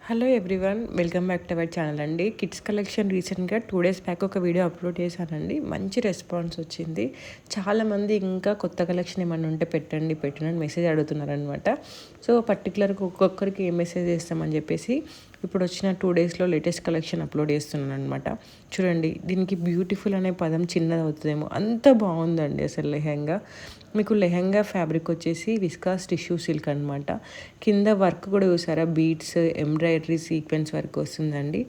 Hello everyone, welcome back to our channel అండి. Kids collection రీసెంట్గా 2 days back ఒక video upload చేశానండి. మంచి రెస్పాన్స్ వచ్చింది. చాలామంది ఇంకా కొత్త కలెక్షన్ ఏమైనా ఉంటే పెట్టండి అని మెసేజ్ అడుగుతున్నారనమాట. సో పర్టికులర్గా ఒక్కొక్కరికి ఏ మెసేజ్ చేస్తామని చెప్పేసి ఇప్పుడు వచ్చిన 2 daysలో లేటెస్ట్ కలెక్షన్ అప్లోడ్ చేస్తున్నాను అనమాట. చూడండి, దీనికి బ్యూటిఫుల్ అనే పదం చిన్నది అవుతుందేమో, అంత బాగుందండి అసలు లెహెంగా. మీకు లెహెంగా ఫ్యాబ్రిక్ వచ్చేసి విస్కాస్ టిష్యూ సిల్క్ అనమాట. కింద వర్క్ కూడా చూసారా, బీట్స్ ఎంబ్రాయిడరీ సీక్వెన్స్ వర్క్ వస్తుందండి.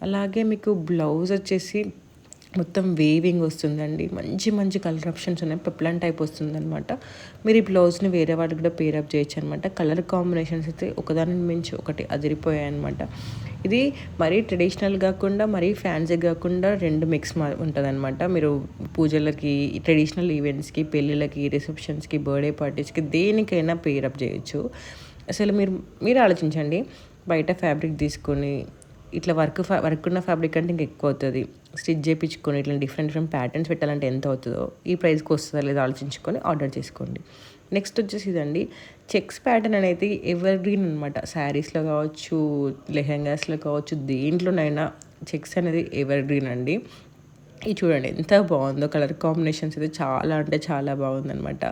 అలాగే మీకు బ్లౌజ్ వచ్చేసి మొత్తం వేవింగ్ వస్తుందండి. మంచి మంచి కలర్ ఆప్షన్స్ ఉన్నాయి. పెప్లాన్ టైప్ వస్తుందన్నమాట. మీరు ఈ బ్లౌజ్ని వేరే వాటికి కూడా పేరప్ చేయొచ్చు అనమాట. కలర్ కాంబినేషన్స్ అయితే ఒకదాని మించి ఒకటి అదిరిపోయాయి అనమాట. ఇది మరీ ట్రెడిషనల్ కాకుండా మరీ ఫ్యాన్సీ కాకుండా రెండు మిక్స్ ఉంటుంది అనమాట. మీరు పూజలకి, ట్రెడిషనల్ ఈవెంట్స్కి, పెళ్ళిళ్ళకి, రిసెప్షన్స్కి, బర్త్డే పార్టీస్కి దేనికైనా పేరప్ చేయొచ్చు. అసలు మీరు ఆలోచించండి, బయట ఫ్యాబ్రిక్ తీసుకొని ఇట్లా వర్క్ ఉన్న ఫ్యాబ్రిక్ అంటే ఇంకా ఎక్కువ అవుతుంది. స్టిచ్ చేయించుకొని ఇట్లా డిఫరెంట్ ప్యాటర్న్స్ పెట్టాలంటే ఎంత అవుతుందో, ఈ ప్రైస్కి వస్తుందో లేదో ఆలోచించుకొని ఆర్డర్ చేసుకోండి. నెక్స్ట్ వచ్చేసి ఇదండి, చెక్స్ ప్యాటర్న్ అనేది ఎవర్ గ్రీన్ అనమాట. శారీస్లో కావచ్చు, లెహెంగాస్లో కావచ్చు, దేంట్లోనైనా చెక్స్ అనేది ఎవర్ గ్రీన్ అండి. ఇది చూడండి ఎంత బాగుందో, కలర్ కాంబినేషన్స్ అయితే చాలా అంటే చాలా బాగుందనమాట.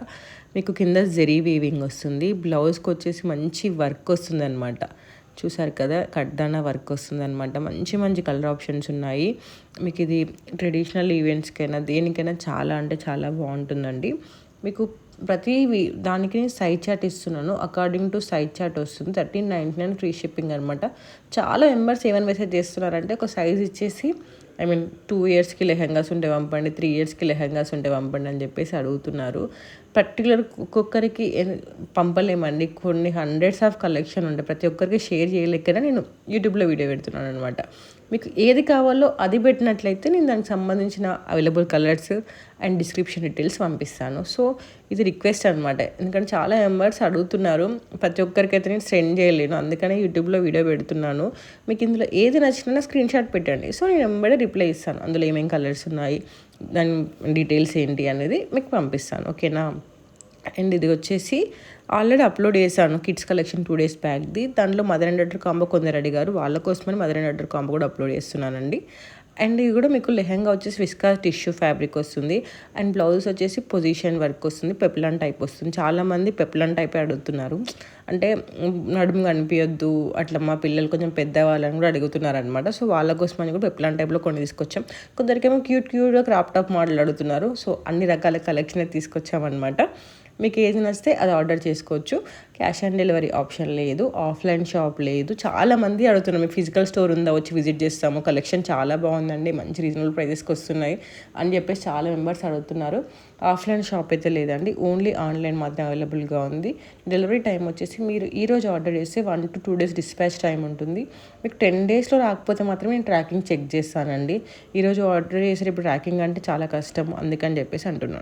మీకు కింద జెరీ వీవింగ్ వస్తుంది. బ్లౌజ్కి వచ్చేసి మంచి వర్క్ వస్తుంది అనమాట. చూసారు కదా, కడ్దానా వర్క్ వస్తుంది అనమాట. మంచి మంచి కలర్ ఆప్షన్స్ ఉన్నాయి. మీకు ఇది ట్రెడిషనల్ ఈవెంట్స్కైనా దేనికైనా చాలా అంటే చాలా బాగుంటుందండి. మీకు ప్రతి దానికి సైజ్ చార్ట్ ఇస్తున్నాను. అకార్డింగ్ టు సైజ్ చార్ట్ వస్తుంది. 1399 ఫ్రీ షిప్పింగ్ అనమాట. చాలా మెంబర్స్ ఏమైనా మెసేజ్ చేస్తున్నారంటే, ఒక సైజ్ ఇచ్చేసి 2 yearsకి లెహెంగాస్ ఉంటే పంపండి, 3 yearsకి లెహెంగాస్ ఉంటే పంపండి అని చెప్పేసి అడుగుతున్నారు. పర్టికులర్ ఒక్కొక్కరికి పంపలేమండి. కొన్ని హండ్రెడ్స్ ఆఫ్ కలెక్షన్ ఉంటాయి. ప్రతి ఒక్కరికి షేర్ చేయలేకనే నేను యూట్యూబ్లో వీడియో పెడుతున్నాను అనమాట. మీకు ఏది కావాలో అది పెట్టినట్లయితే నేను దానికి సంబంధించిన available colours and description details పంపిస్తాను. సో ఇది రిక్వెస్ట్ అనమాట, ఎందుకంటే చాలా మెంబర్స్ అడుగుతున్నారు. ప్రతి ఒక్కరికైతే నేను సెండ్ చేయలేను, అందుకనే యూట్యూబ్లో వీడియో పెడుతున్నాను. మీకు ఇందులో ఏది నచ్చినా స్క్రీన్ షాట్ పెట్టండి. సో నేను వెంబడే రిప్లై ఇస్తాను. అందులో ఏమేమి కలర్స్ ఉన్నాయి, దాని డీటెయిల్స్ ఏంటి అనేది మీకు పంపిస్తాను, ఓకేనా. అండ్ ఇది వచ్చేసి ఆల్రెడీ అప్లోడ్ చేశాను, కిడ్స్ కలెక్షన్ 2 days బ్యాక్ది. దాంట్లో మదర్ అండ్ డాటర్ కాంబో కొందరు అడిగారు, వాళ్ళ కోసమని మదర్ అండ్ డాటర్ కాంబో కూడా అప్లోడ్ చేస్తున్నానండి. అండ్ ఇది కూడా మీకు లెహెంగా వచ్చేసి విస్కాస్ టిష్యూ ఫ్యాబ్రిక్ వస్తుంది. అండ్ బ్లౌజ్ వచ్చేసి పొజిషన్ వర్క్ వస్తుంది. పెప్లాన్ టైప్ వస్తుంది. చాలామంది పెప్లాన్ టైపే అడుగుతున్నారు. అంటే నడుము కనిపించద్దు అట్లా, మా పిల్లలు కొంచెం పెద్దవాళ్ళని కూడా అడుగుతున్నారు అనమాట. సో వాళ్ళ కోసం అని కూడా పెప్లాన్ టైప్లో కొన్ని తీసుకొచ్చాం. కొందరికేమో క్యూట్గా క్రాప్ టాప్ మోడల్ అడుగుతున్నారు. సో అన్ని రకాల కలెక్షన్ తీసుకొచ్చామన్నమాట. మీకు ఏది నచ్చితే అది ఆర్డర్ చేసుకోవచ్చు. క్యాష్ ఆన్ డెలివరీ ఆప్షన్ లేదు, ఆఫ్లైన్ షాప్ లేదు. చాలామంది అడుగుతున్నారు, మీకు ఫిజికల్ స్టోర్ ఉందా, వచ్చి విజిట్ చేస్తాము, కలెక్షన్ చాలా బాగుందండి, మంచి రీజనబుల్ ప్రైజెస్కి వస్తున్నాయి అని చెప్పేసి చాలా మెంబర్స్ అడుగుతున్నారు. ఆఫ్లైన్ షాప్ అయితే లేదండి, ఓన్లీ ఆన్లైన్ మాత్రం అవైలబుల్గా ఉంది. డెలివరీ టైం వచ్చేసి మీరు ఈరోజు ఆర్డర్ చేస్తే 1 to 2 days డిస్పాచ్ టైం ఉంటుంది. మీకు 10 daysలో రాకపోతే మాత్రం నేను ట్రాకింగ్ చెక్ చేస్తానండి. ఈరోజు ఆర్డర్ చేసే ఇప్పుడు ట్రాకింగ్ అంటే చాలా కష్టం, అందుకని చెప్పేసి అంటున్నాను.